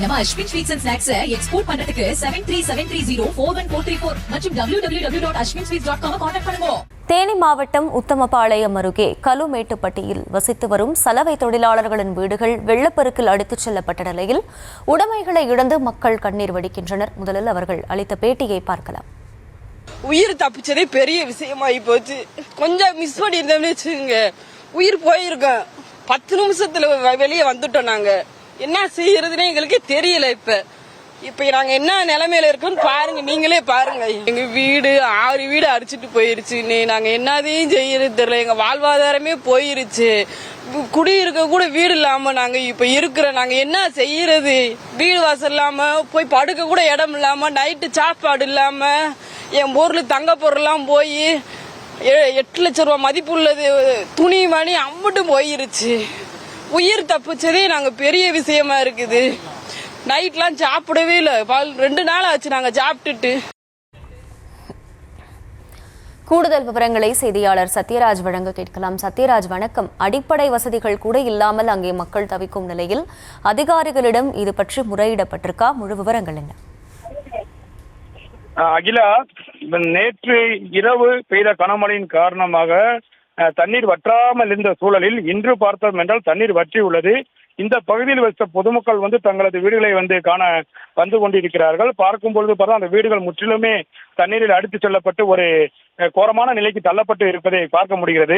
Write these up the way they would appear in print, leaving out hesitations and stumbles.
நம்ம Ashwin sweets and snacks export பண்றதுக்கு 7373041434 மற்றும் www.ashwinsweets.com கான்டாக்ட் பண்ணுங்க. தேனி மாவட்டம் உத்தமபாளையம் அருகே கலுமேட்டுப்பட்டியில் வசித்து வரும் சலவை தொழிலாளர்களின் வீடுகள் வெள்ளப்பெருக்கில் அடித்துச் செல்லப்பட்ட நிலையில் உடைமைகளை இழந்து மக்கள் கண்ணீர் வடிக்கின்றனர். முதலில் அவர்கள் அளித்த பேட்டியை பார்க்கலாம். உயிர் தப்பிச்சதே பெரிய விஷயமாயி போச்சு. கொஞ்சம் மிஸ் பண்ணியிருந்தோம்னு வச்சுக்கோங்க, உயிர் போயிருக்கோம். 10 நிமிஷத்துல வெளியே வந்துட்டோம். நாங்க என்ன செய்யறதுன்னு எங்களுக்கு தெரியல. இப்ப நாங்க என்ன நிலைமையில இருக்கோம்னு பாருங்க, நீங்களே பாருங்க. எங்க வீடு 6 வீடு அடிச்சுட்டு போயிருச்சு. நாங்க என்னதையும் செய்யறது தெரியல. எங்க வாழ்வாதாரமே போயிருச்சு. குடியிருக்க கூட வீடு இல்லாம நாங்க இப்ப இருக்கிறோம். நாங்க என்ன செய்யறது? வீடு வாசல் இல்லாம, போய் படுக்க கூட இடம் இல்லாம, நைட்டு சாப்பாடு இல்லாம, என் பொருள் தங்க பொருள்லாம் போய் 8 லட்சம் ரூபாய் மதிப்பு உள்ளது துணி மணி அம்மட்டும் போயிருச்சு. உயிர் தப்பிச்சதே நாங்க பெரிய விஷயமா இருக்குது. நைட்லாம் சாப்பிடவே இல்லை. 2 நாள் ஆச்சு நாங்க சாப்பிட்டுட்டு. கூடுதல் விவரங்களை செய்தியாளர் சத்யராஜ் வழங்க கேட்கலாம். சத்யராஜ், வணக்கம். அடிப்படை வசதிகள் கூட இல்லாமல் அங்கே மக்கள் தவிக்கும் நிலையில் அதிகாரிகளிடம் இது பற்றி முறையிடப்பட்டிருக்கா? முழு விவரங்கள் என்ன? அகிலா, நேற்று இரவு பெய்த கனமழையின் காரணமாக தண்ணீர் வற்றாமல் இருந்த சூழலில் இன்று பார்த்தோம் என்றால் தண்ணீர் வற்றி உள்ளது. இந்த பகுதியில் வசித்த பொதுமக்கள் தங்களது வீடுகளை காண வந்து கொண்டிருக்கிறார்கள். பார்க்கும் பொழுது பார்த்தா அந்த வீடுகள் முற்றிலுமே தண்ணீரில் அடித்து செல்லப்பட்டு ஒரு கோரமான நிலைக்கு தள்ளப்பட்டு இருப்பதை பார்க்க முடிகிறது.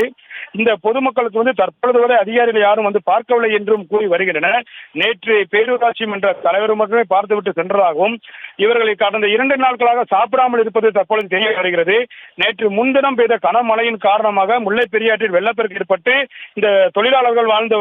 இந்த பொதுமக்களுக்கு தற்பொழுது வரை அதிகாரிகள் யாரும் பார்க்கவில்லை என்றும் கூறி வருகின்றனர். நேற்று பேரூராட்சி மன்ற தலைவர் மட்டுமே பார்த்துவிட்டு சென்றதாகவும், இவர்களை கடந்த 2 நாட்களாக சாப்பிடாமல் இருப்பது தற்பொழுது தெரிய வருகிறது. நேற்று முன்தினம் பெய்த கனமழையின் காரணமாக முல்லை பெரியாற்றில் வெள்ளப்பெருக்கு ஏற்பட்டு இந்த தொழிலாளர்கள் வாழ்ந்த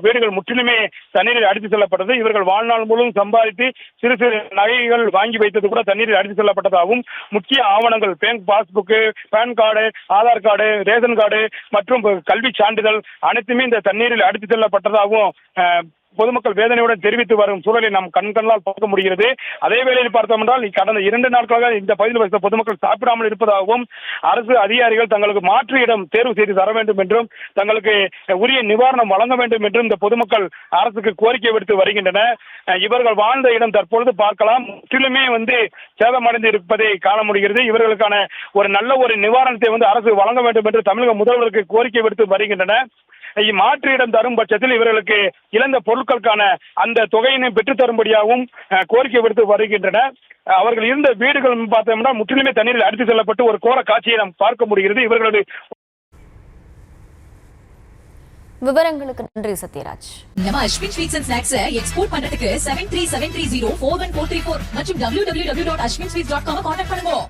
வீடுகள் முற்றிலுமே தண்ணீரில் அடித்து செல்லப்பட்டது. இவர்கள் வாழ்நாள் முழுவதும் சம்பாதித்து சிறு சிறு நகைகள் வாங்கி வைத்தது கூட தண்ணீரில் அடித்து செல்லப்பட்டதாகவும், முக்கிய ஆவணங்கள் bank passbook, PAN card, Aadhaar card, ration card மற்றும் கல்வி சான்றிதழ் அனைத்துமே இந்த தண்ணீரில் அடித்து செல்லப்பட்டதாகவும் பொதுமக்கள் வேதனையுடன் தெரிவித்து வரும் சூழலை நாம் கண்களால் பார்க்க முடிகிறது. அதே வேளையில் பார்த்தோம் என்றால் கடந்த 2 நாட்களாக இந்த பகுதியில் வசித்த பொதுமக்கள் சாப்பிடாமல் இருப்பதாகவும், அரசு அதிகாரிகள் தங்களுக்கு மாற்று இடம் தேர்வு செய்து தர வேண்டும் என்றும், தங்களுக்கு உரிய நிவாரணம் வழங்க வேண்டும் என்றும் இந்த பொதுமக்கள் அரசுக்கு கோரிக்கை விடுத்து வருகின்றனர். இவர்கள் வாழ்ந்த இடம் தற்பொழுது பார்க்கலாம் முற்றிலுமே சேதமடைந்து இருப்பதை காண முடிகிறது. இவர்களுக்கான ஒரு நல்ல ஒரு நிவாரணத்தை அரசு வழங்க வேண்டும் என்று தமிழக முதல்வருக்கு கோரிக்கை விடுத்து வருகின்றனர். மாற்று இடம் தரும் பட்சத்தில் இவர்களுக்கு இழந்த பொருட்களுக்கான அந்த தொகையினை பெற்றுத் தரும்படியாகவும் கோரிக்கை விடுத்து வருகின்றனர். அவர்கள் இருந்த வீடுகள் பார்த்தோம்னா முற்றிலுமே தண்ணீரில் அடித்து செல்லப்பட்டு ஒரு கோர காட்சியை நாம் பார்க்க முடிகிறது. இவர்களது விவரங்களுக்கு நன்றி சத்யராஜ். நம்ம Ashwin sweets and snacks export பண்றதுக்கு 7373041434 மற்றும் www.ashwinsweets.com கான்டாக்ட் பண்ணுங்க.